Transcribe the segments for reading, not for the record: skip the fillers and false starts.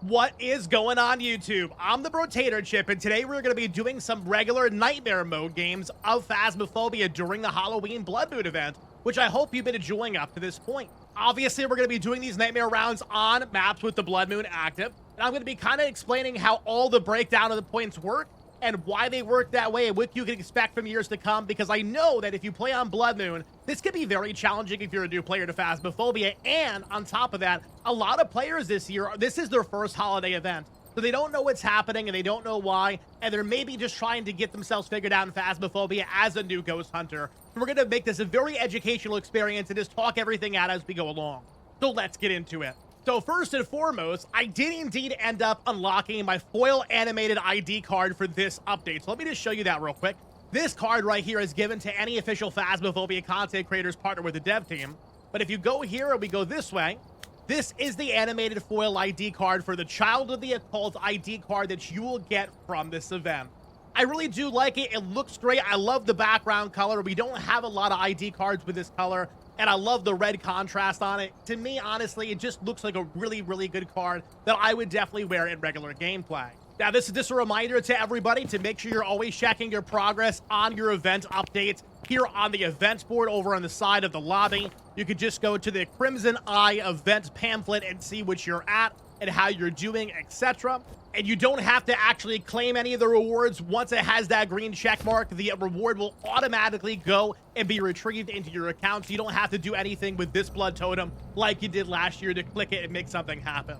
What is going on, YouTube? I'm the Brotator Chip, and today we're going to be doing some regular Nightmare Mode games of Phasmophobia during the Halloween Blood Moon event, which I hope you've been enjoying up to this point. Obviously, we're going to be doing these Nightmare rounds on maps with the Blood Moon active, and I'm going to be kind of explaining how all the breakdown of the points work, and why they work that way, and what you can expect from years to come, because I know that if you play on Blood Moon, this could be very challenging if you're a new player to Phasmophobia, and on top of that, a lot of players this year, this is their first holiday event, so they don't know what's happening, and they don't know why, and they're maybe just trying to get themselves figured out in Phasmophobia as a new ghost hunter. So we're going to make this a very educational experience and just talk everything out as we go along. So let's get into it. So first and foremost, I did indeed end up unlocking my foil animated ID card for this update. So let me just show you that real quick. This card right here is given to any official Phasmophobia content creators partner with the dev team. But if you go here and we go this way, this is the animated foil ID card for the Child of the Occult ID card that you will get from this event. I really do like it. It looks great. I love the background color. We don't have a lot of ID cards with this color. And I love the red contrast on it. To me, honestly, it just looks like a really, really good card that I would definitely wear in regular gameplay. Now, this is just a reminder to everybody to make sure you're always checking your progress on your event updates here on the events board over on the side of the lobby. You could just go to the Crimson Eye event pamphlet and see what you're at and how you're doing, etc. And you don't have to actually claim any of the rewards. Once it has that green check mark, the reward will automatically go and be retrieved into your account. So you don't have to do anything with this blood totem like you did last year to click it and make something happen.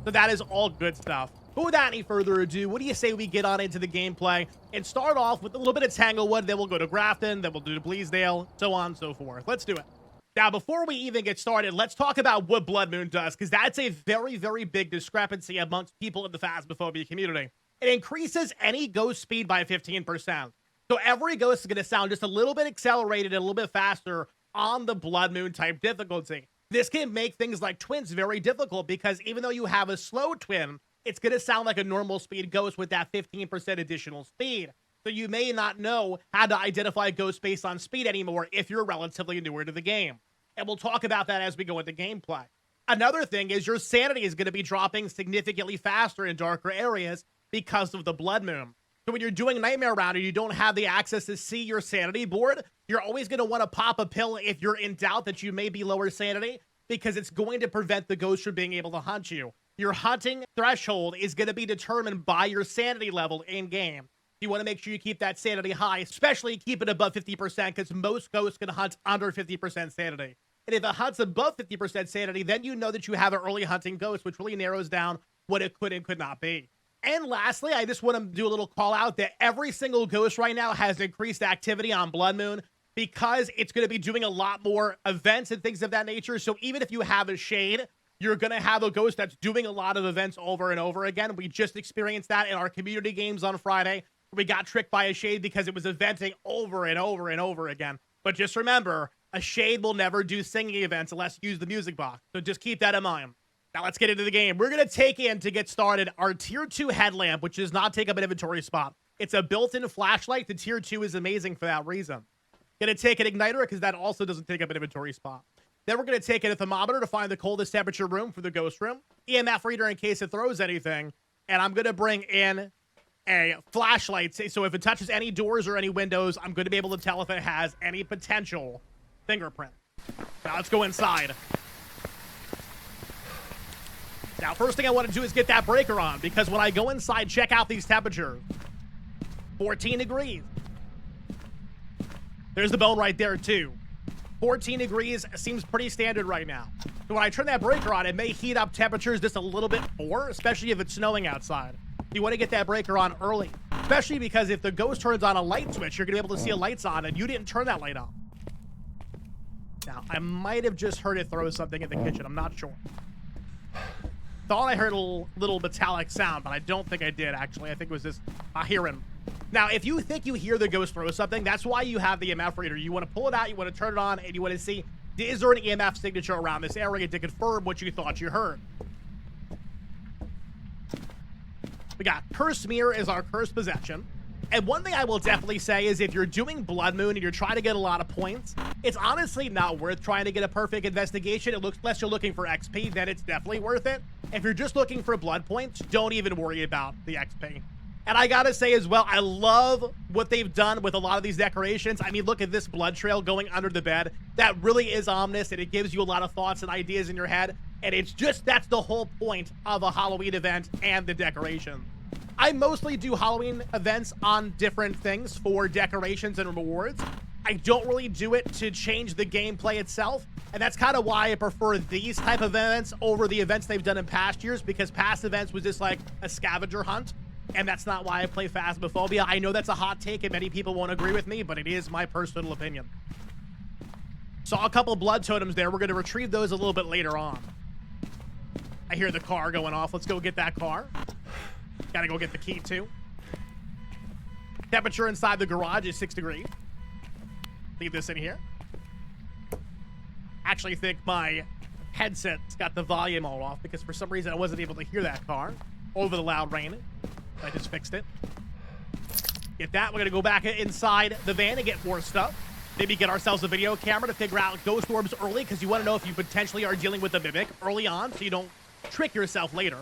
So that is all good stuff. But without any further ado, what do you say we get on into the gameplay and start off with a little bit of Tanglewood, then we'll go to Grafton, then we'll do Bleasdale, so on and so forth. Let's do it. Now, before we even get started, let's talk about what Blood Moon does, because that's a very, very big discrepancy amongst people in the Phasmophobia community. It increases any ghost speed by 15%. So every ghost is going to sound just a little bit accelerated and a little bit faster on the Blood Moon type difficulty. This can make things like twins very difficult, because even though you have a slow twin, it's going to sound like a normal speed ghost with that 15% additional speed. So you may not know how to identify ghosts based on speed anymore if you're relatively newer to the game. And we'll talk about that as we go into gameplay. Another thing is your sanity is going to be dropping significantly faster in darker areas because of the Blood Moon. So when you're doing Nightmare Round and you don't have the access to see your sanity board, you're always going to want to pop a pill if you're in doubt that you may be lower sanity, because it's going to prevent the ghost from being able to hunt you. Your hunting threshold is going to be determined by your sanity level in-game. You want to make sure you keep that sanity high, especially keep it above 50%, because most ghosts can hunt under 50% sanity. And if it hunts above 50% sanity, then you know that you have an early hunting ghost, which really narrows down what it could and could not be. And lastly, I just want to do a little call out that every single ghost right now has increased activity on Blood Moon, because it's going to be doing a lot more events and things of that nature. So even if you have a shade, you're going to have a ghost that's doing a lot of events over and over again. We just experienced that in our community games on Friday. We got tricked by a shade because it was eventing over and over and over again. But just remember, a shade will never do singing events unless you use the music box. So just keep that in mind. Now let's get into the game. We're going to take in, to get started, our tier 2 headlamp, which does not take up an inventory spot. It's a built-in flashlight. The tier 2 is amazing for that reason. Going to take an igniter because that also doesn't take up an inventory spot. Then we're going to take in a thermometer to find the coldest temperature room for the ghost room. EMF reader in case it throws anything. And I'm going to bring in a flashlight, so if it touches any doors or any windows, I'm going to be able to tell if it has any potential fingerprint. Now let's go inside. Now, first thing I want to do is get that breaker on, because when I go inside, check out these temperatures. 14 degrees. There's the bone right there, too. 14 degrees seems pretty standard right now. So when I turn that breaker on, it may heat up temperatures just a little bit more, especially if it's snowing outside. You want to get that breaker on early, especially because if the ghost turns on a light switch, you're going to be able to see a lights on, and you didn't turn that light on. Now, I might have just heard it throw something in the kitchen. I'm not sure. Thought I heard a little metallic sound, but I don't think I did, actually. I think it was just a hearing. Now, if you think you hear the ghost throw something, that's why you have the EMF reader. You want to pull it out, you want to turn it on, and you want to see, is there an EMF signature around this area to confirm what you thought you heard. We got Cursed Mirror is our cursed possession. And one thing I will definitely say is if you're doing Blood Moon and you're trying to get a lot of points, it's honestly not worth trying to get a perfect investigation. It looks, unless you're looking for XP, then it's definitely worth it. If you're just looking for blood points, don't even worry about the XP. And I gotta say as well, I love what they've done with a lot of these decorations. I mean, look at this blood trail going under the bed. That really is ominous, and it gives you a lot of thoughts and ideas in your head. And it's just, that's the whole point of a Halloween event and the decoration. I mostly do Halloween events on different things for decorations and rewards. I don't really do it to change the gameplay itself. And that's kind of why I prefer these type of events over the events they've done in past years, because past events was just like a scavenger hunt. And that's not why I play Phasmophobia. I know that's a hot take and many people won't agree with me, but it is my personal opinion. Saw a couple blood totems there. We're going to retrieve those a little bit later on. I hear the car going off. Let's go get that car. Gotta go get the key too. Temperature inside the garage is 6 degrees. Leave this in here. Actually think my headset's got the volume all off because for some reason I wasn't able to hear that car over the loud rain. I just fixed it. Get that. We're gonna go back inside the van and get more stuff. Maybe get ourselves a video camera to figure out ghost orbs early, because you want to know if you potentially are dealing with a mimic early on so you don't trick yourself later.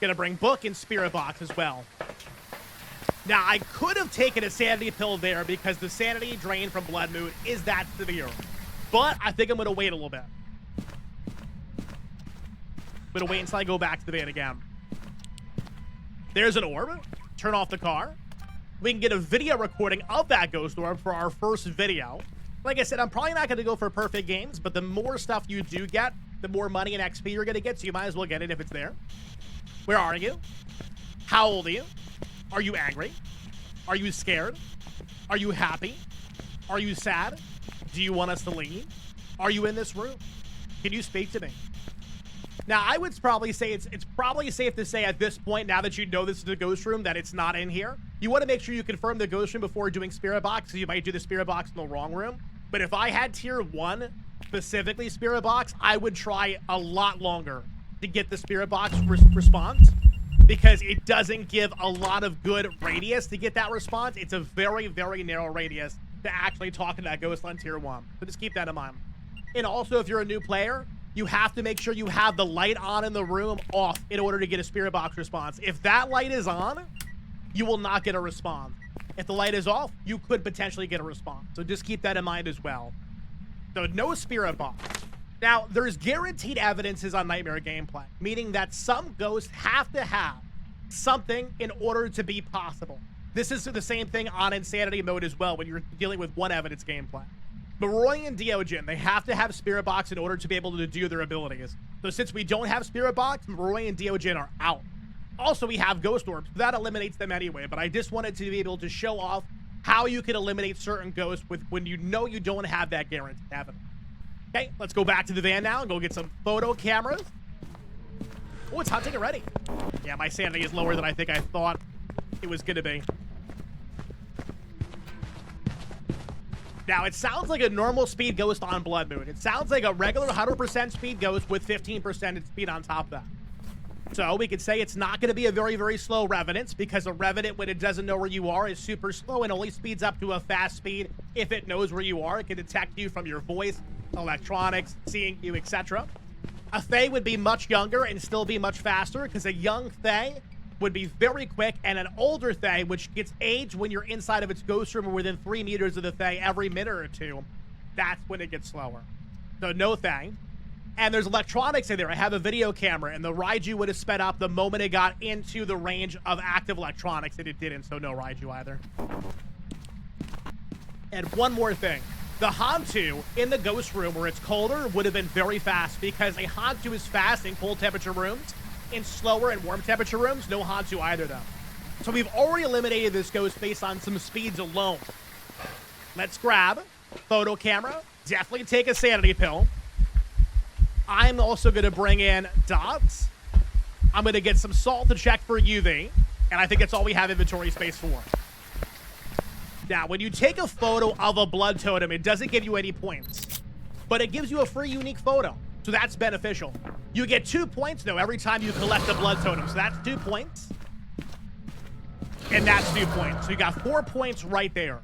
Gonna bring book and spirit box as well. Now, I could have taken a sanity pill there because the sanity drain from Blood Moon is that severe. But I think I'm gonna wait a little bit. I'm gonna wait until I go back to the van again. There's an orb. Turn off the car. We can get a video recording of that ghost orb for our first video. Like I said, I'm probably not going to go for perfect games, but the more stuff you do get, the more money and XP you're going to get, so you might as well get it if it's there. Where are you? How old are you? Are you angry? Are you scared? Are you happy? Are you sad? Do you want us to leave? Are you in this room? Can you speak to me? Now, I would probably say it's probably safe to say at this point, now that you know this is a ghost room, that it's not in here. You want to make sure you confirm the ghost room before doing spirit box, because you might do the spirit box in the wrong room. But if I had tier 1, specifically spirit box, I would try a lot longer to get the spirit box response, because it doesn't give a lot of good radius to get that response. It's a very, very narrow radius to actually talk to that ghost on tier 1. So just keep that in mind. And also, if you're a new player, you have to make sure you have the light on in the room off in order to get a spirit box response. If that light is on, you will not get a response. If the light is off, you could potentially get a response. So just keep that in mind as well. So no spirit box. Now, there's guaranteed evidences on Nightmare gameplay, meaning that some ghosts have to have something in order to be possible. This is the same thing on Insanity mode as well when you're dealing with one evidence gameplay. Maroy and Diogen, they have to have Spirit Box in order to be able to do their abilities. So since we don't have Spirit Box, Maroy and Diogen are out. Also, we have Ghost Orbs. That eliminates them anyway, but I just wanted to be able to show off how you can eliminate certain ghosts with when you know you don't have that guaranteed evidence. Okay, let's go back to the van now and go get some photo cameras. Oh, it's hunting already. Yeah, my sanity is lower than I think I thought it was going to be. Now, it sounds like a normal speed ghost on Blood Moon. It sounds like a regular 100% speed ghost with 15% speed on top of that. So we could say it's not going to be a very, very slow Revenant, because a Revenant, when it doesn't know where you are, is super slow and only speeds up to a fast speed if it knows where you are. It can detect you from your voice, electronics, seeing you, etc. A Fae would be much younger and still be much faster, because a young Fae would be very quick, and an older Fae, which gets aged when you're inside of its ghost room or within 3 meters of the Fae every minute or two, that's when it gets slower. So no Fae. And there's electronics in there. I have a video camera, and the Raiju would have sped up the moment it got into the range of active electronics, and it didn't, so no Raiju either. And one more thing. The Hantu in the ghost room where it's colder would have been very fast, because a Hantu is fast in cold temperature rooms. In slower and warm temperature rooms, no Hantu either, though. So we've already eliminated this ghost based on some speeds alone. Let's grab photo camera. Definitely take a sanity pill. I'm also going to bring in dots. I'm going to get some salt to check for UV. And I think that's all we have inventory space for. Now, when you take a photo of a blood totem, it doesn't give you any points. But it gives you a free unique photo. So that's beneficial. You get 2 points, though, every time you collect a blood totem. So that's 2 points. And that's 2 points. So you got 4 points right there.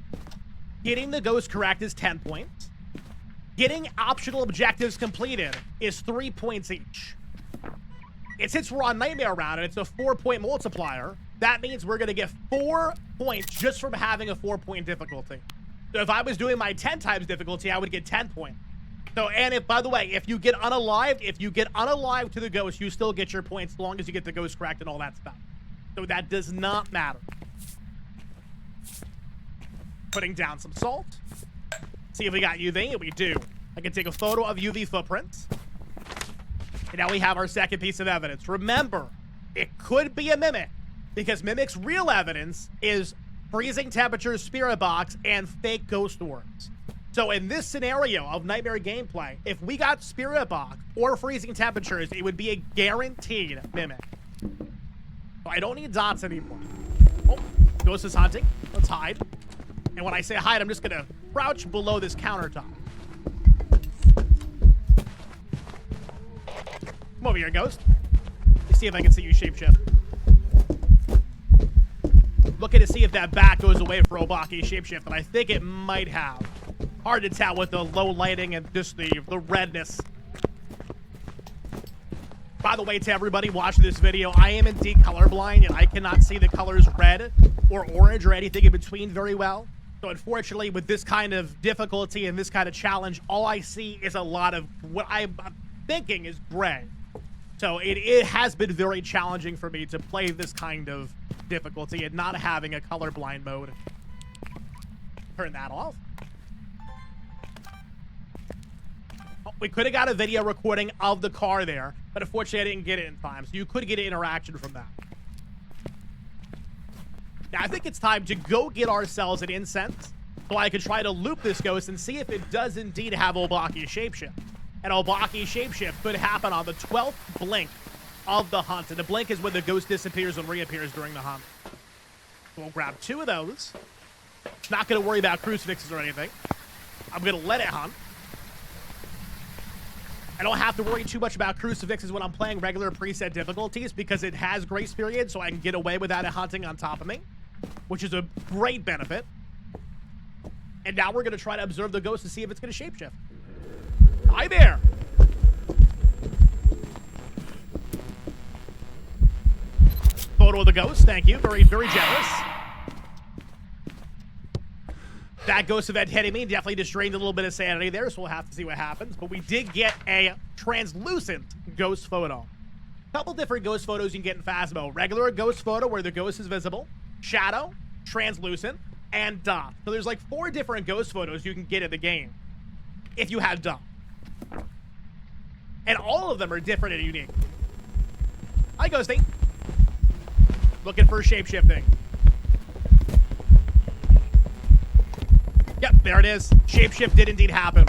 Getting the ghost correct is 10 points. Getting optional objectives completed is 3 points each. since we're on Nightmare Round and it's a 4-point multiplier, that means we're going to get 4 points just from having a 4-point difficulty. So if I was doing my 10 times difficulty, I would get 10 points. So, and if, by the way, if you get unalived to the ghost, you still get your points as long as you get the ghost cracked and all that stuff. So that does not matter. Putting down some salt. See if we got UV. We do. I can take a photo of UV footprints. And now we have our second piece of evidence. Remember, it could be a mimic, because mimic's real evidence is freezing temperatures, spirit box, and fake ghost orbs. So in this scenario of Nightmare gameplay, if we got spirit box or freezing temperatures, it would be a guaranteed mimic. So I don't need dots anymore. Oh, ghost is hunting. Let's hide. And when I say hide, I'm just gonna crouch below this countertop. Come over here, ghost. Let's see if I can see you shapeshift. Looking to see if that bat goes away for Obaki shapeshift, and I think it might have. Hard to tell with the low lighting and just the redness. By the way, to everybody watching this video, I am indeed colorblind, and I cannot see the colors red or orange or anything in between very well. So unfortunately, with this kind of difficulty and this kind of challenge, all I see is a lot of what I'm thinking is gray. So it has been very challenging for me to play this kind of difficulty and not having a colorblind mode. Turn that off. Oh, we could have got a video recording of the car there, but unfortunately I didn't get it in time. So you could get an interaction from that. Now I think it's time to go get ourselves an incense so I could try to loop this ghost and see if it does indeed have Obaki shapeshift. And Obaki shapeshift could happen on the 12th blink of the hunt. And the blink is when the ghost disappears and reappears during the hunt. So we'll grab 2 of those. Not going to worry about crucifixes or anything. I'm going to let it hunt. I don't have to worry too much about crucifixes when I'm playing regular preset difficulties because it has grace period, so I can get away without it hunting on top of me, which is a great benefit. And now we're going to try to observe the ghost to see if it's going to shapeshift. Hi there. Photo of the ghost. Thank you. Very, very generous. That ghost event hitting me definitely just drained a little bit of sanity there, so we'll have to see what happens. But we did get a translucent ghost photo. A couple different ghost photos you can get in Phasmo. Regular ghost photo where the ghost is visible, shadow, translucent, and dot. So there's like 4 different ghost photos you can get in the game if you have dot. And all of them are different and unique. Hi, Ghosty. Looking for shape-shifting. Yep, there it is. Shapeshift did indeed happen.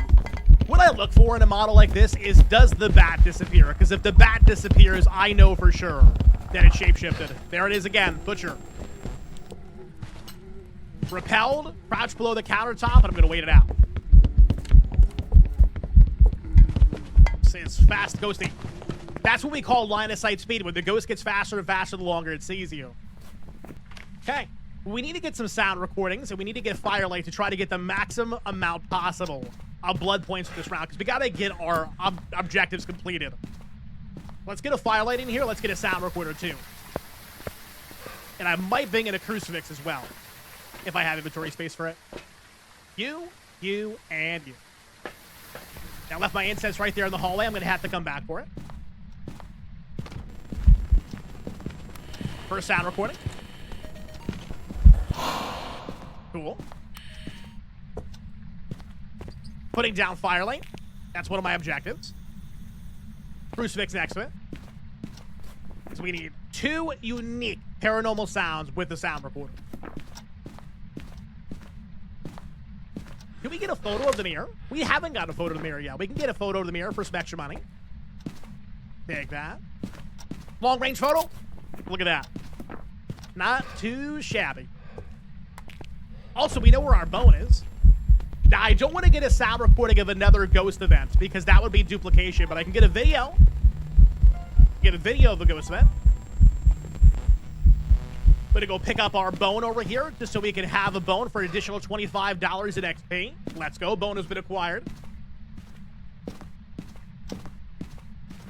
What I look for in a model like this is, does the bat disappear? Because if the bat disappears, I know for sure that it shapeshifted. There it is again, Butcher. Repelled, crouch below the countertop, and I'm going to wait it out. It's fast ghosting. That's what we call line of sight speed, when the ghost gets faster and faster the longer it sees you. Okay, we need to get some sound recordings, and we need to get Firelight to try to get the maximum amount possible of blood points for this round, because we got to get our objectives completed. Let's get a Firelight in here. Let's get a sound recorder too. And I might bring in a crucifix as well, if I have inventory space for it. You, and you. I left my incense right there in the hallway. I'm going to have to come back for it. First sound recording. Cool. Putting down Firelight. That's one of my objectives. Crucifix next to it. So we need 2 unique paranormal sounds with the sound recorder. Can we get a photo of the mirror? We haven't got a photo of the mirror yet. We can get a photo of the mirror for some extra money. Take that. Long range photo. Look at that. Not too shabby. Also, we know where our bone is. Now, I don't want to get a sound recording of another ghost event because that would be duplication, but I can get a video. Get a video of the ghost event. We're going to go pick up our bone over here just so we can have a bone for an additional $25 in XP. Let's go. Bone has been acquired.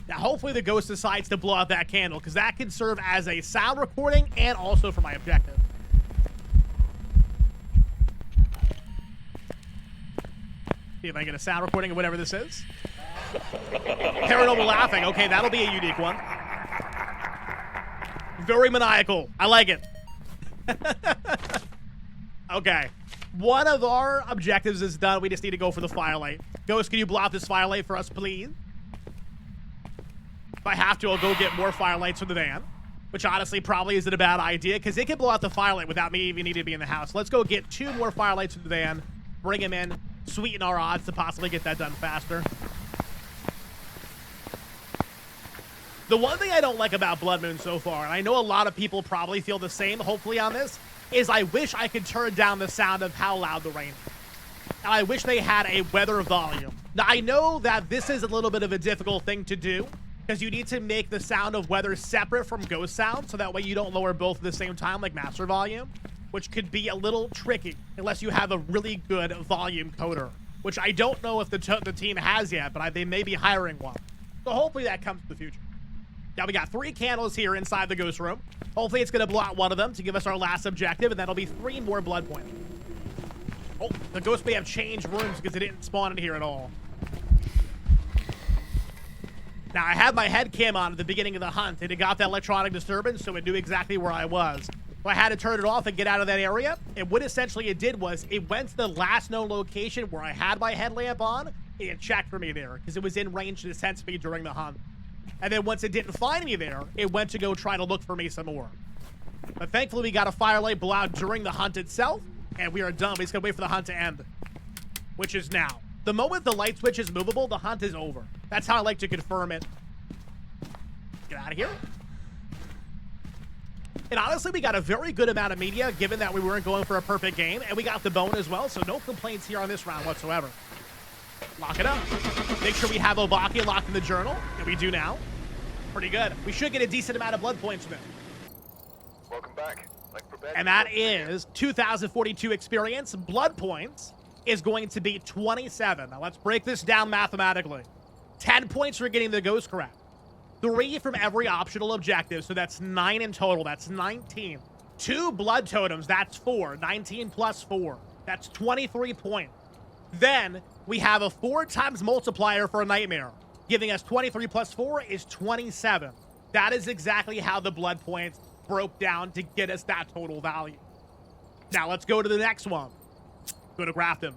Now, hopefully the ghost decides to blow out that candle, because that can serve as a sound recording and also for my objective. See if I get a sound recording of whatever this is. Paranormal laughing. Okay, that'll be a unique one. Very maniacal. I like it. Okay. One of our objectives is done. We just need to go for the firelight. Ghost, can you blow out this firelight for us, please? If I have to, I'll go get more firelights from the van. Which honestly probably isn't a bad idea, because it can blow out the firelight without me even needing to be in the house. Let's go get 2 more firelights from the van. Bring them in. Sweeten our odds to possibly get that done faster. The one thing I don't like about Blood Moon so far, and I know a lot of people probably feel the same, hopefully on this, is I wish I could turn down the sound of how loud the rain is. And I wish they had a weather volume. Now, I know that this is a little bit of a difficult thing to do, because you need to make the sound of weather separate from ghost sound, so that way you don't lower both at the same time like master volume, which could be a little tricky unless you have a really good volume coder, which I don't know if the team has yet, but they may be hiring one. So hopefully that comes in the future. Now we got 3 candles here inside the ghost room. Hopefully it's going to blow out one of them to give us our last objective, and that'll be 3 more blood points. Oh, the ghost may have changed rooms because it didn't spawn in here at all. Now I had my head cam on at the beginning of the hunt, and it got that electronic disturbance, so it knew exactly where I was. So I had to turn it off and get out of that area. And what essentially it did was it went to the last known location where I had my headlamp on. It checked for me there because it was in range to sense me during the hunt. And then once it didn't find me there, it went to go try to look for me some more. But thankfully, we got a firelight blow out during the hunt itself, and we are done. We just gotta wait for the hunt to end, which is now. The moment the light switch is movable, the hunt is over. That's how I like to confirm it. Get out of here. And honestly, we got a very good amount of media, given that we weren't going for a perfect game, and we got the bone as well, so no complaints here on this round whatsoever. Lock it up. Make sure we have Obaki locked in the journal, and we do now. Pretty good. We should get a decent amount of blood points from it. Welcome back. And that is 2,042 experience. Blood points is going to be 27. Now let's break this down mathematically. 10 points for getting the ghost correct. 3 from every optional objective, so that's 9 in total. That's 19. 2 blood totems, that's 4. 19 plus 4. That's 23 points. Then we have a 4 times multiplier for a nightmare, giving us 23 plus 4 is 27. That is exactly how the blood points broke down to get us that total value. Now let's go to the next one. Go to Grafton.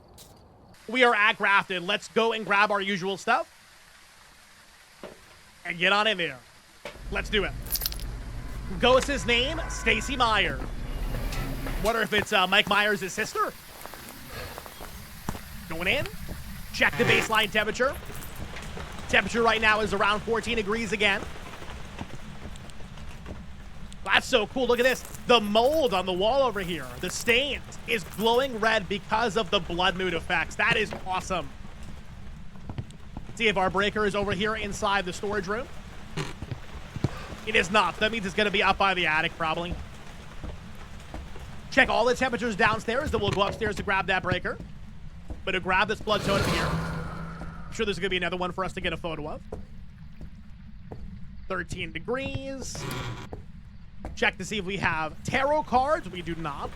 We are at Grafton. Let's go and grab our usual stuff and get on in there. Let's do it. Ghost's name, Stacy Myers. Wonder if it's Mike Myers' sister. Going in. Check the baseline temperature. Temperature right now is around 14 degrees again. That's so cool. Look at this. The mold on the wall over here, the stains, is glowing red because of the blood mood effects. That is awesome. See if our breaker is over here inside the storage room. It is not. That means it's going to be up by the attic, probably. Check all the temperatures downstairs, then we'll go upstairs to grab that breaker. But to grab this blood totem here, I'm sure there's going to be another one for us to get a photo of. 13 degrees. Check to see if we have tarot cards. We do not.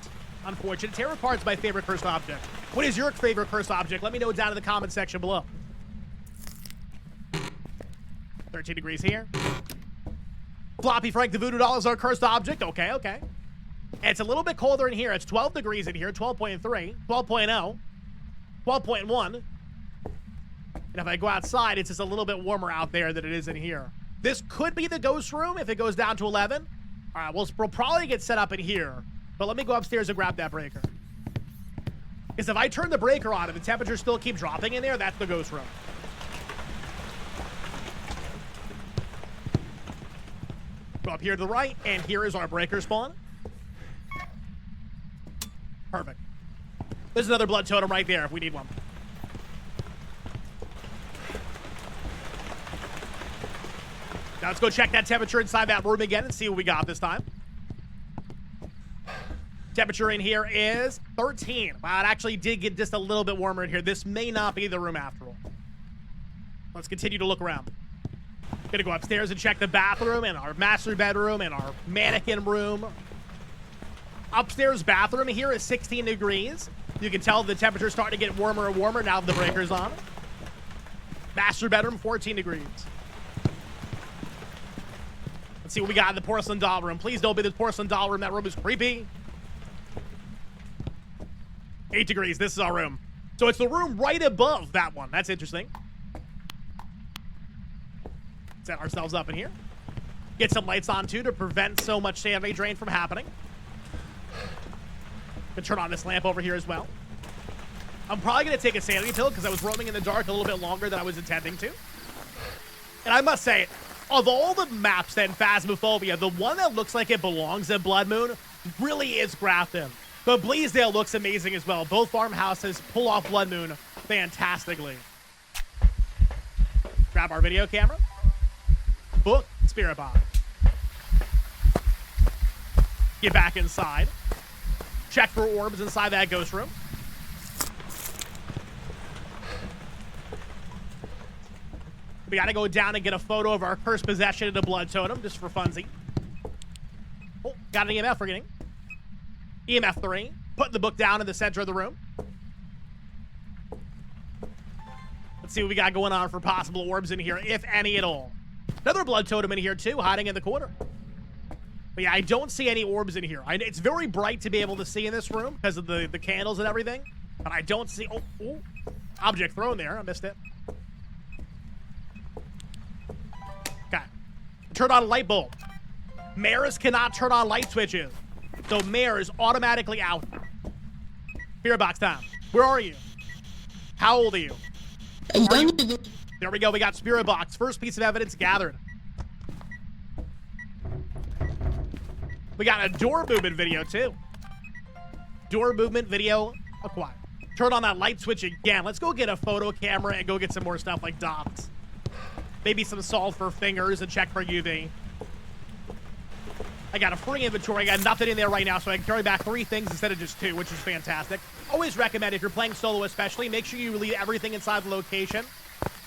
Unfortunate. Tarot cards my favorite cursed object. What is your favorite cursed object? Let me know down in the comment section below. 13 degrees here. Floppy Frank the Voodoo Doll is our cursed object. Okay, okay. And it's a little bit colder in here. It's 12 degrees in here. 12.3, 12.0, 12.1. And if I go outside, it's just a little bit warmer out there than it is in here. This could be the ghost room if it goes down to 11. All right, we'll probably get set up in here. But let me go upstairs and grab that breaker. Because if I turn the breaker on and the temperatures still keep dropping in there, that's the ghost room. Go up here to the right, and here is our breaker spawn. Perfect. There's another blood totem right there if we need one. Now let's go check that temperature inside that room again and see what we got this time. Temperature in here is 13. Wow, it actually did get just a little bit warmer in here. This may not be the room after all. Let's continue to look around. Gonna go upstairs and check the bathroom and our master bedroom and our mannequin room. Upstairs bathroom here is 16 degrees. You can tell the temperature's starting to get warmer and warmer now that the breaker's on. Master bedroom, 14 degrees. Let's see what we got in the porcelain doll room. Please don't be the porcelain doll room. That room is creepy. 8 degrees. This is our room. So it's the room right above that one. That's interesting. Set ourselves up in here. Get some lights on, too, to prevent so much sanity drain from happening. Gonna turn on this lamp over here as well. I'm probably going to take a sanity pill because I was roaming in the dark a little bit longer than I was intending to. And I must say, of all the maps in Phasmophobia, the one that looks like it belongs in Blood Moon really is Grafton. But Bleasdale looks amazing as well. Both farmhouses pull off Blood Moon fantastically. Grab our video camera. Book, spirit box. Get back inside. Check for orbs inside that ghost room. We gotta go down and get a photo of our cursed possession in the blood totem, just for funsies. Oh, got an EMF we're getting. EMF 3. Putting the book down in the center of the room. Let's see what we got going on for possible orbs in here, if any at all. Another blood totem in here, too, hiding in the corner. But yeah, I don't see any orbs in here. It's very bright to be able to see in this room because of the candles and everything. But I don't see... Oh, object thrown there. I missed it. Okay. Turn on a light bulb. Mares cannot turn on light switches. So Mare is automatically out. Spirit box time. Where are you? How old are you? There we go. We got spirit box. First piece of evidence gathered. We got a door movement video, too. Door movement video acquired. Turn on that light switch again. Let's go get a photo camera and go get some more stuff like dots. Maybe some salt for fingers and check for UV. I got a free inventory. I got nothing in there right now, so I can carry back 3 things instead of just 2, which is fantastic. Always recommend, if you're playing solo especially, make sure you leave everything inside the location.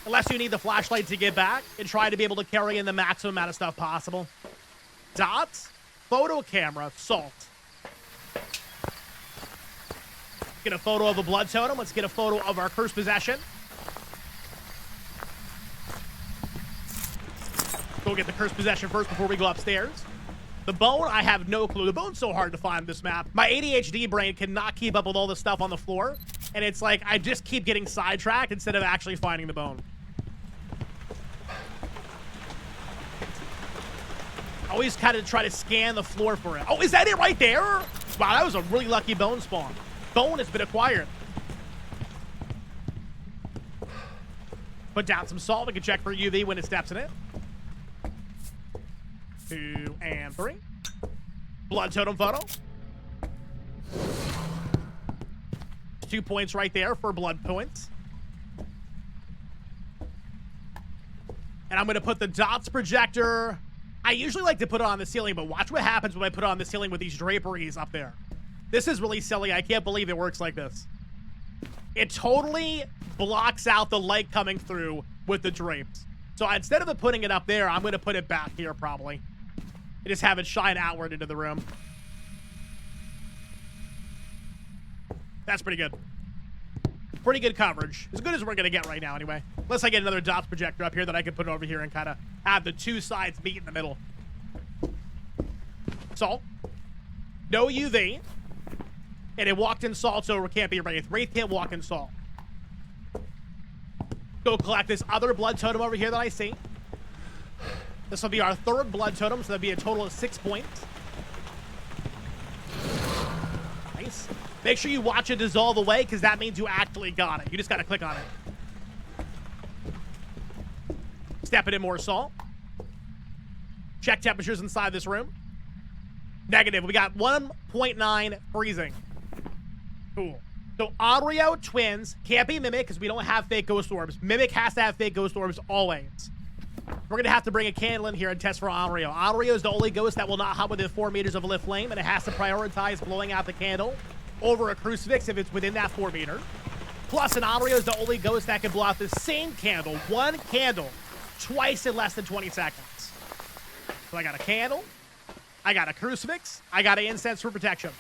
Unless you need the flashlight to get back, and try to be able to carry in the maximum amount of stuff possible. Dots, photo camera, salt. Get a photo of a blood totem. Let's get a photo of our cursed possession. Go get the cursed possession first before we go upstairs. The bone, I have no clue. The bone's so hard to find this map. My ADHD brain cannot keep up with all the stuff on the floor. And it's like, I just keep getting sidetracked instead of actually finding the bone. Always kind of try to scan the floor for it. Oh, is that it right there? Wow, that was a really lucky bone spawn. Bone has been acquired. Put down some salt. We can check for UV when it steps in it. 2 and 3. Blood totem photo. 2 points right there for blood points. And I'm going to put the dots projector. I usually like to put it on the ceiling, but watch what happens when I put it on the ceiling with these draperies up there. This is really silly. I can't believe it works like this. It totally blocks out the light coming through with the drapes. So instead of putting it up there, I'm going to put it back here probably. And just have it shine outward into the room. That's pretty good. Pretty good coverage. As good as we're going to get right now anyway. Unless I get another dots projector up here that I can put over here and kind of have the 2 sides meet in the middle. Salt. No UV. And it walked in salt, so it can't be Wraith. Wraith can't walk in salt. Go collect this other blood totem over here that I see. This will be our 3rd blood totem, so that'll be a total of 6 points. Nice. Make sure you watch it dissolve away, because that means you actually got it. You just got to click on it. Stepping in more salt. Check temperatures inside this room. Negative. We got 1.9 freezing. Cool. So Onryo twins can't be Mimic because we don't have fake ghost orbs. Mimic has to have fake ghost orbs always. We're going to have to bring a candle in here and test for Onryo. Onryo is the only ghost that will not hop within 4 meters of a lit flame, and it has to prioritize blowing out the candle over a crucifix if it's within that 4 meter. Plus, an Onryo is the only ghost that can blow out the same candle, 1 candle, twice in less than 20 seconds. So I got a candle, I got a crucifix, I got an incense for protection.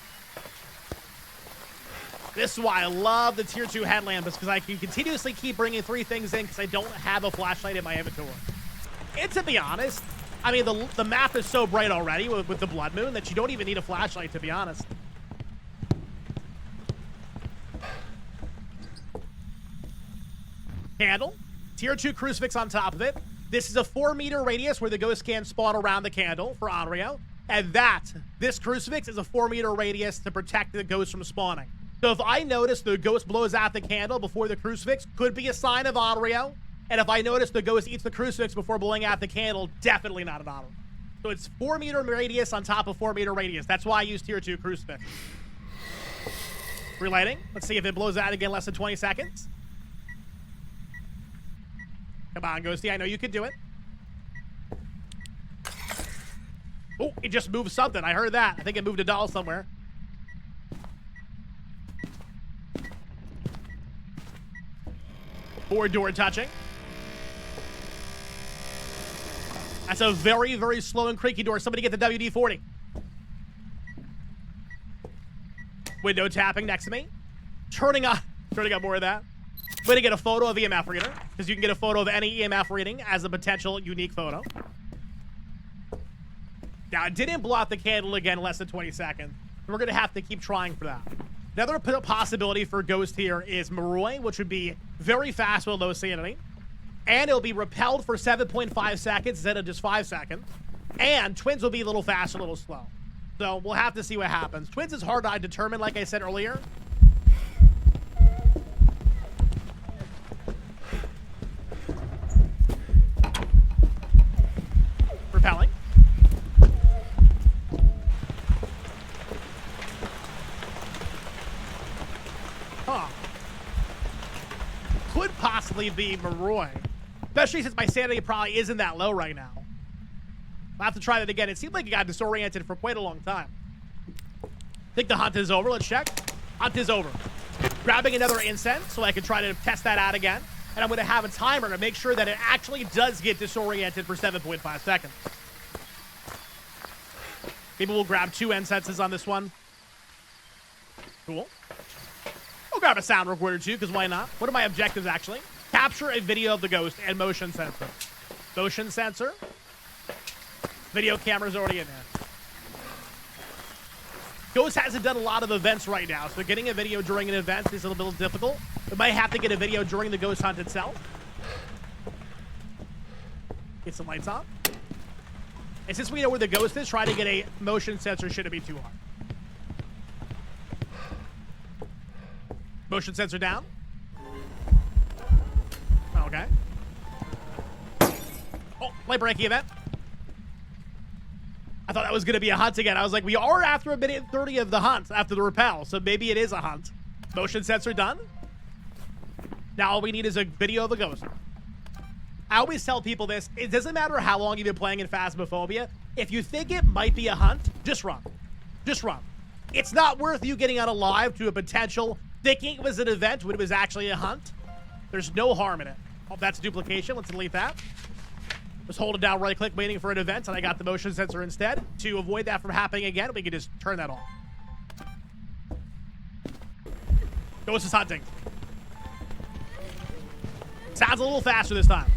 This is why I love the tier 2 headlamp, because I can continuously keep bringing 3 things in because I don't have a flashlight in my inventory. And to be honest, I mean, the map is so bright already with the blood moon that you don't even need a flashlight, to be honest. Candle, tier 2 crucifix on top of it. This is a 4-meter radius where the ghost can spawn around the candle for Onryo. And this crucifix is a 4-meter radius to protect the ghost from spawning. So if I notice the ghost blows out the candle before the crucifix, could be a sign of Onryo. And if I notice the ghost eats the crucifix before blowing out the candle, definitely not an Onryo. So it's 4-meter radius on top of 4-meter radius. That's why I use tier 2 crucifix. Relighting. Let's see if it blows out again less than 20 seconds. Come on, Ghosty. I know you can do it. Oh, it just moved something. I heard that. I think it moved a doll somewhere. Forward door touching. That's a very, very slow and creaky door. Somebody get the WD-40. Window tapping next to me. Turning on more of that. Way to get a photo of EMF reader, because you can get a photo of any EMF reading as a potential unique photo. Now, it didn't blow out the candle again in less than 20 seconds. We're going to have to keep trying for that. Another possibility for Ghost here is Maroi, which would be very fast with low sanity. And it'll be repelled for 7.5 seconds instead of just 5 seconds. And Twins will be a little fast, a little slow. So we'll have to see what happens. Twins is hard to determine, like I said earlier. Repelling. Huh. Could possibly be Maroi. Especially since my sanity probably isn't that low right now. I'll have to try that again. It seemed like it got disoriented for quite a long time. I think the hunt is over. Let's check. Hunt is over. Grabbing another incense so I can try to test that out again. And I'm going to have a timer to make sure that it actually does get disoriented for 7.5 seconds. Maybe we'll grab 2 incenses on this one. Cool. We'll grab a sound recorder too, because why not? What are my objectives actually? Capture a video of the ghost and motion sensor. Motion sensor. Video camera's already in there. Ghost hasn't done a lot of events right now, so getting a video during an event is a little bit difficult. We might have to get a video during the ghost hunt itself. Get some lights on. And since we know where the ghost is, try to get a motion sensor shouldn't be too hard. Motion sensor down. Okay. Oh, light breaking event. I thought that was going to be a hunt again. I was like, we are after a minute 30 of the hunt after the repel, so maybe it is a hunt. Motion sensor done. Now all we need is a video of a ghost. I always tell people this. It doesn't matter how long you've been playing in Phasmophobia. If you think it might be a hunt, just run. Just run. It's not worth you getting on a live to a potential thinking it was an event when it was actually a hunt. There's no harm in it. Oh, that's a duplication. Let's delete that. Just hold it down, right click, waiting for an event, and I got the motion sensor instead. To avoid that from happening again, we can just turn that off. Ghost is hunting. Sounds a little faster this time.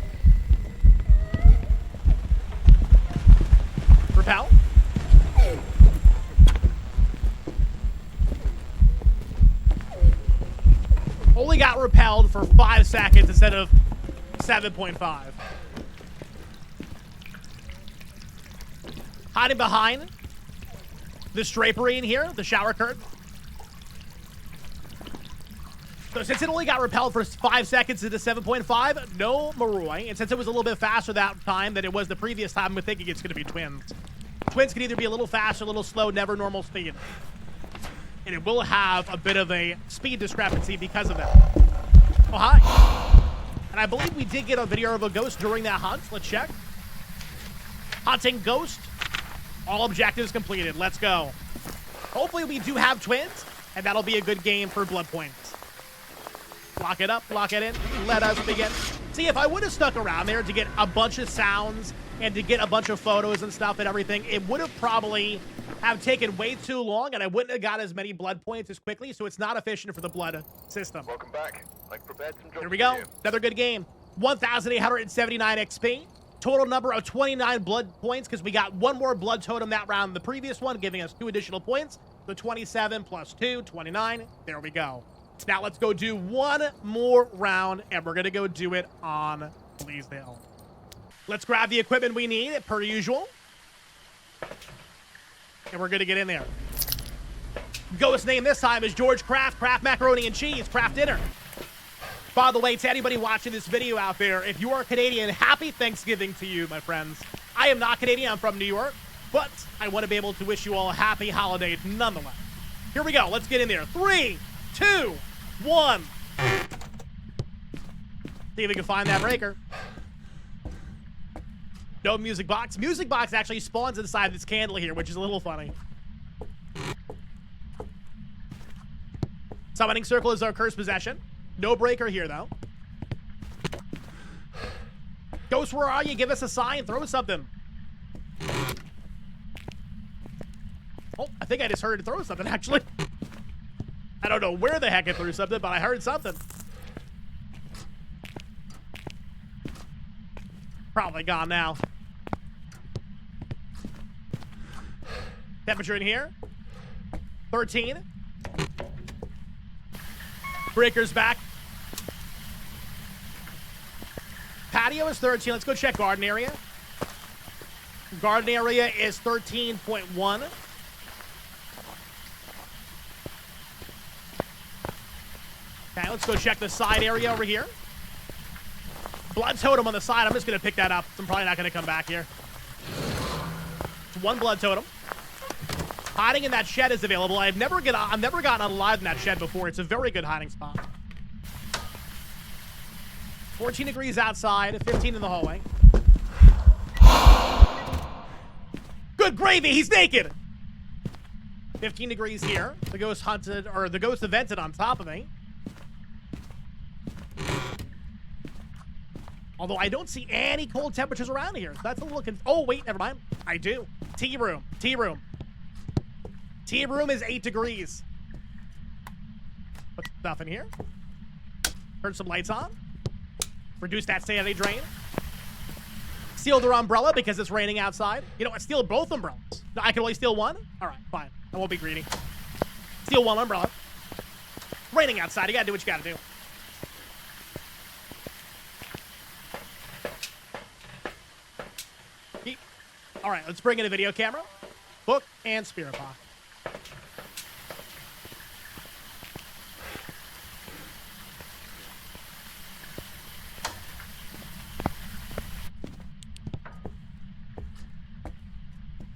Repel. Only got repelled for 5 seconds instead of 7.5. Hiding behind this drapery in here, the shower curtain. So since it only got repelled for 5 seconds into 7.5, no Maroi. And since it was a little bit faster that time than it was the previous time, we're thinking it's going to be Twins. Twins can either be a little faster, a little slow, never normal speed. And it will have a bit of a speed discrepancy because of that. Oh, hi. And I believe we did get a video of a ghost during that hunt. Let's check. Hunting ghost. All objectives completed. Let's go. Hopefully we do have Twins, and that'll be a good game for blood points. Lock it up, lock it in. Let us begin. See, if I would have stuck around there to get a bunch of sounds and to get a bunch of photos and stuff and everything, it would have probably have taken way too long, and I wouldn't have got as many blood points as quickly, so it's not efficient for the blood system. Welcome back. I've prepared some jobs Here we for go. you. Another good game. 1,879 XP. Total number of 29 blood points, because we got one more blood totem that round than the previous one, giving us 2 additional points. So 27 plus 2, 29. There we go. Now let's go do one more round, and we're going to go do it on Bleasdale. Let's grab the equipment we need, per usual. And we're going to get in there. Ghost name this time is George Kraft. Kraft macaroni and cheese. Kraft dinner. By the way, to anybody watching this video out there, if you are Canadian, happy Thanksgiving to you, my friends. I am not Canadian. I'm from New York. But I want to be able to wish you all a happy holiday nonetheless. Here we go. Let's get in there. 3, 2, 1. See if we can find that breaker. No music box. Music box actually spawns inside this candle here, which is a little funny. Summoning circle is our cursed possession. No breaker here, though. Ghost, where are you? Give us a sign. Throw something. Oh, I think I just heard it throw something, actually. I don't know where the heck it threw something, but I heard something. Probably gone now. Temperature in here. 13. Breaker's back. Patio is 13. Let's go check garden area. Garden area is 13.1. Okay, let's go check the side area over here. Blood totem on the side. I'm just going to pick that up. I'm probably not going to come back here. It's one blood totem. Hiding in that shed is available. I've never gotten unalive in that shed before. It's a very good hiding spot. 14 degrees outside, 15 in the hallway. Good gravy, he's naked! 15 degrees here. The ghost hunted, or the ghost evented on top of me. Although I don't see any cold temperatures around here. So that's a little oh, wait, never mind. I do. Tea room. Tea room. Tea room is 8 degrees. Put stuff in here. Turn some lights on. Reduce that sanity drain. Steal their umbrella because it's raining outside. You know what? Steal both umbrellas. No, I can only steal one? All right, fine. I won't be greedy. Steal one umbrella. Raining outside. You gotta do what you gotta do. All right, let's bring in a video camera, book, and spirit box.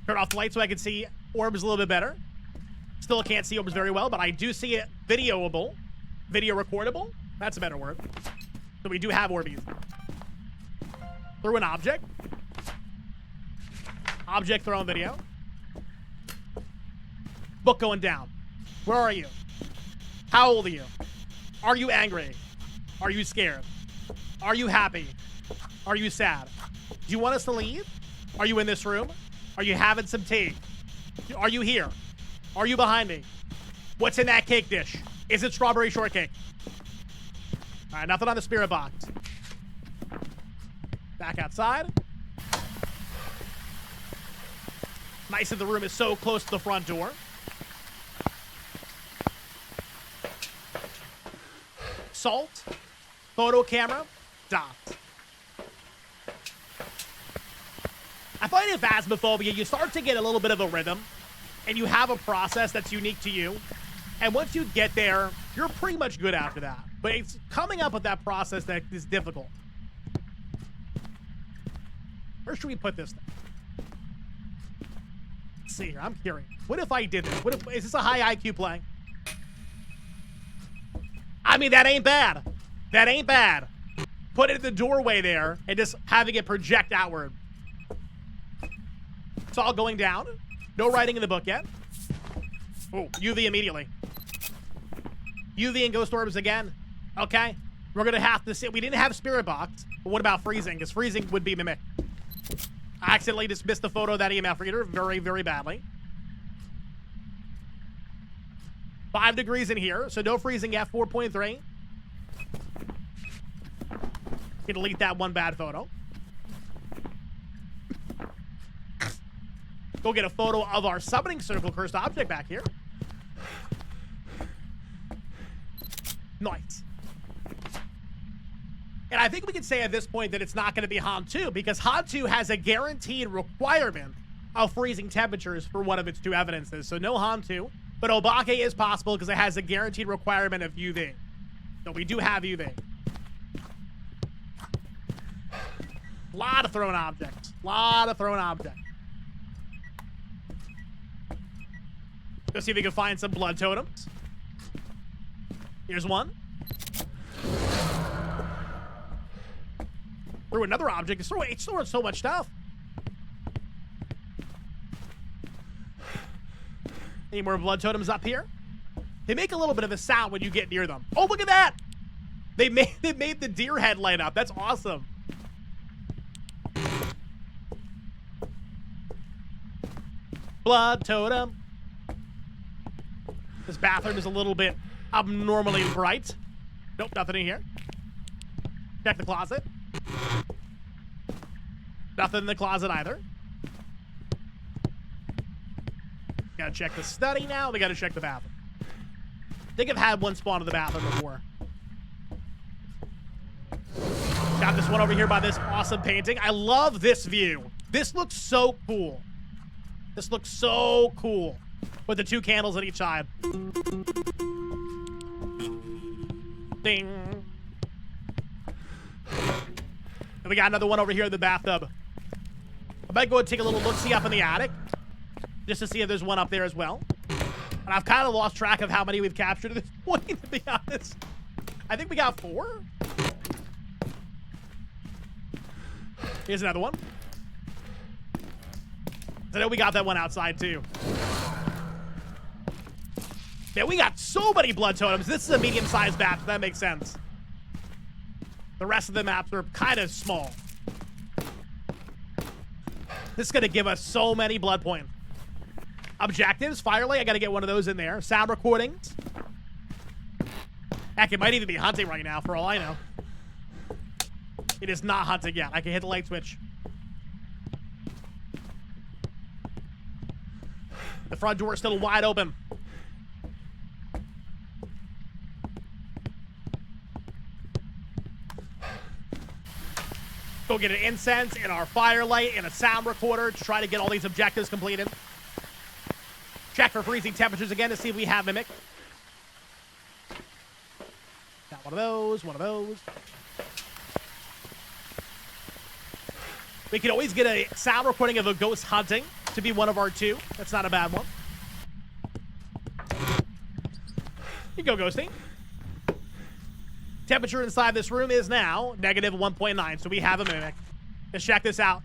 Turn off the light so I can see orbs a little bit better. Still can't see orbs very well, but I do see it videoable. Video recordable. That's a better word. So we do have orbies. Through an object. Object thrown video. Book going down. Where are you? How old are you? Are you angry? Are you scared? Are you happy? Are you sad? Do you want us to leave? Are you in this room? Are you having some tea? Are you here? Are you behind me? What's in that cake dish? Is it strawberry shortcake? All right, nothing on the spirit box. Back outside. Nice that the room is so close to the front door. Salt. Photo camera. Dot. I find in Phasmophobia, you start to get a little bit of a rhythm, and you have a process that's unique to you. And once you get there, you're pretty much good after that. But it's coming up with that process that is difficult. Where should we put this thing? Let's see here. I'm curious. What if I did this? What if, is this a high IQ play? I mean, that ain't bad. That ain't bad. Put it in the doorway there and just having it project outward. It's all going down. No writing in the book yet. Oh, UV immediately. UV and ghost orbs again. Okay. We're gonna have to see. We didn't have Spirit Box, but what about freezing? Because freezing would be Mimic. I accidentally dismissed the photo of that EMF reader very, very badly. 5 degrees in here, so no freezing yet, 4.3. Can delete that one bad photo. Go get a photo of our summoning circle cursed object back here. Nice. And I think we can say at this point that it's not going to be Han 2 because Han 2 has a guaranteed requirement of freezing temperatures for one of its 2 evidences. So no Han 2, but Obake is possible because it has a guaranteed requirement of UV. So we do have UV. A lot of thrown objects. A lot of thrown objects. Let's see if we can find some blood totems. Here's one. Threw another object. It's throwing so much stuff. Any more blood totems up here? They make a little bit of a sound when you get near them. Oh, look at that! They made the deer head light up. That's awesome. Blood totem. This bathroom is a little bit abnormally bright. Nope, nothing in here. Check the closet. Nothing in the closet either. Gotta check the study now. We gotta check the bathroom. I think I've had one spawn in the bathroom before. Got this one over here by this awesome painting. I love this view. This looks so cool. This looks so cool. With the 2 candles on each side. Ding. And we got another one over here in the bathtub. I might go and take a little look-see up in the attic. Just to see if there's one up there as well. And I've kind of lost track of how many we've captured at this point, to be honest. I think we got 4. Here's another one. I know we got that one outside, too. Man, we got so many blood totems. This is a medium-sized map, so that makes sense. The rest of the maps are kind of small. This is going to give us so many blood points. Objectives, Firelight, I got to get one of those in there. Sound recordings. Heck, it might even be hunting right now, for all I know. It is not hunting yet. I can hit the light switch. The front door is still wide open. Go get an incense and our firelight and a sound recorder to try to get all these objectives completed. Check for freezing temperatures again to see if we have Mimic. Got one of those, one of those. We can always get a sound recording of a ghost hunting to be one of our 2. That's not a bad one. You go, Ghosty. Temperature inside this room is now -1.9, so we have a Mimic. Let's check this out.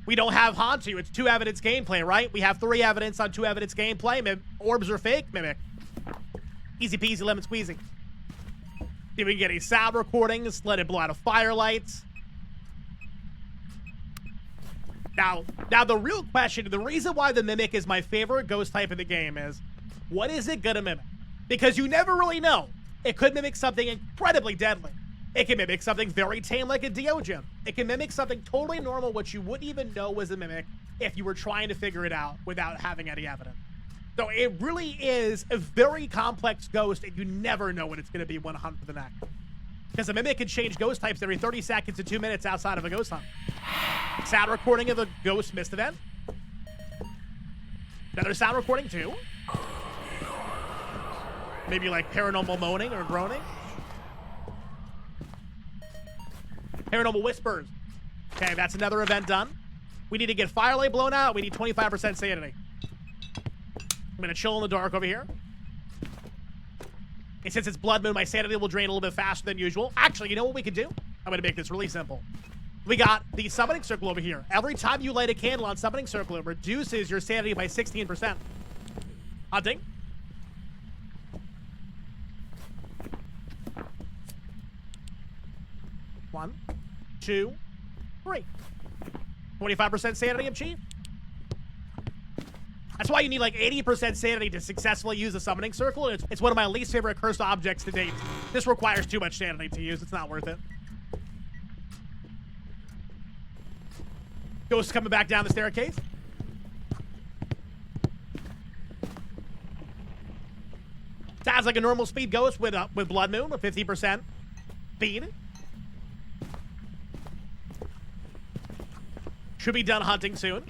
We don't have Hantu. It's 2 evidence gameplay, right? We have 3 evidence on 2 evidence gameplay. Orbs are fake, Mimic. Easy peasy, lemon squeezy. See if we can get a sound recording, let it blow out a firelight. Now the real question, the reason why the Mimic is my favorite ghost type in the game is, what is it gonna mimic? Because you never really know. It could mimic something incredibly deadly. It can mimic something very tame like a Deogen. It can mimic something totally normal, which you wouldn't even know was a mimic if you were trying to figure it out without having any evidence. So it really is a very complex ghost, and you never know when it's going to be one hunt for the next. Because a mimic can change ghost types every 30 seconds to 2 minutes outside of a ghost hunt. Sound recording of a ghost mist event. Another sound recording too. Maybe like paranormal moaning or groaning. Paranormal whispers. Okay, that's another event done. We need to get firelight blown out. We need 25% sanity. I'm gonna chill in the dark over here. And since it's blood moon, my sanity will drain a little bit faster than usual. Actually, you know what we could do? I'm gonna make this really simple. We got the summoning circle over here. Every time you light a candle on summoning circle, it reduces your sanity by 16%. Hunting. 1, 2, 3. 25% sanity achieved. That's why you need like 80% sanity to successfully use the summoning circle. It's one of my least favorite cursed objects to date. This requires too much sanity to use. It's not worth it. Ghost coming back down the staircase. Sounds like a normal speed ghost with Blood Moon with 50% speed. Should be done hunting soon.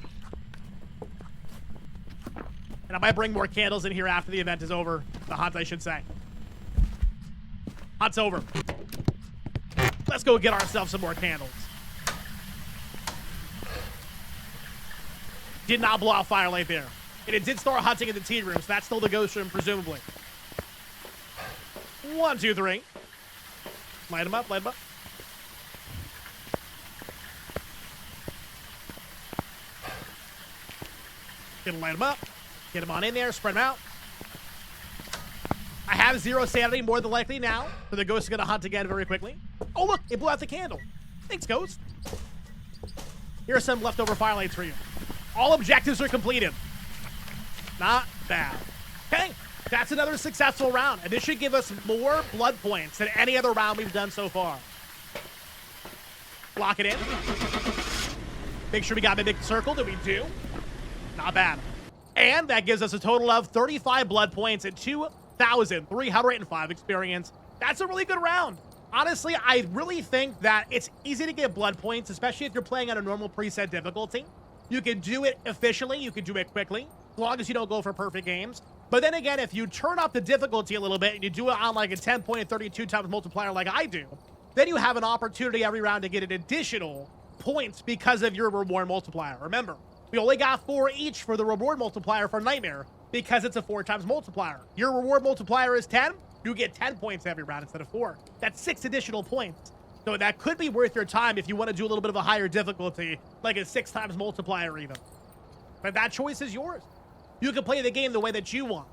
And I might bring more candles in here after the event is over. The hunt, I should say. Hunt's over. Let's go get ourselves some more candles. Did not blow out Firelight there. And it did start hunting in the tea room, so that's still the ghost room, presumably. 1, 2, 3. Light him up, light him up. Gonna light him up. Get him on in there, spread him out. I have 0 sanity, more than likely now. So the ghost is gonna hunt again very quickly. Oh look, it blew out the candle. Thanks, ghost. Here are some leftover firelights for you. All objectives are completed. Not bad. Okay, that's another successful round. And this should give us more blood points than any other round we've done so far. Lock it in. Make sure we got Mimic Circle. That we do. Not bad. And that gives us a total of 35 blood points and 2,305 experience. That's a really good round. Honestly, I really think that it's easy to get blood points, especially if you're playing on a normal preset difficulty. You can do it efficiently. You can do it quickly, as long as you don't go for perfect games. But then again, if you turn up the difficulty a little bit and you do it on like a 10 point and 32 times multiplier like I do, then you have an opportunity every round to get an additional points because of your reward multiplier. Remember, we only got 4 each for the reward multiplier for Nightmare because it's a 4 times multiplier. Your reward multiplier is 10. You get 10 points every round instead of 4. That's 6 additional points. So that could be worth your time if you want to do a little bit of a higher difficulty, like a 6 times multiplier even. But that choice is yours. You can play the game the way that you want.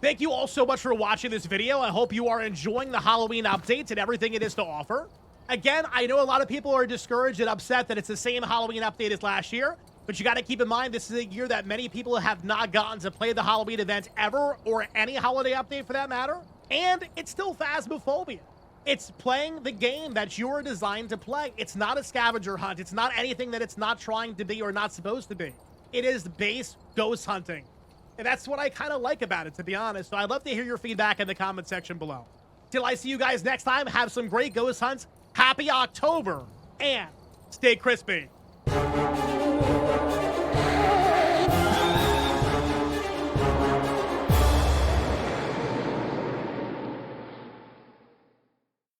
Thank you all so much for watching this video. I hope you are enjoying the Halloween updates and everything it is to offer. Again, I know a lot of people are discouraged and upset that it's the same Halloween update as last year, but you got to keep in mind this is a year that many people have not gotten to play the Halloween event ever, or any holiday update for that matter. And it's still Phasmophobia. It's playing the game that you're designed to play. It's not a scavenger hunt. It's not anything that it's not trying to be or not supposed to be. It is base ghost hunting. And that's what I kind of like about it, to be honest. So I'd love to hear your feedback in the comment section below. Till I see you guys next time, have some great ghost hunts. Happy October, and stay crispy.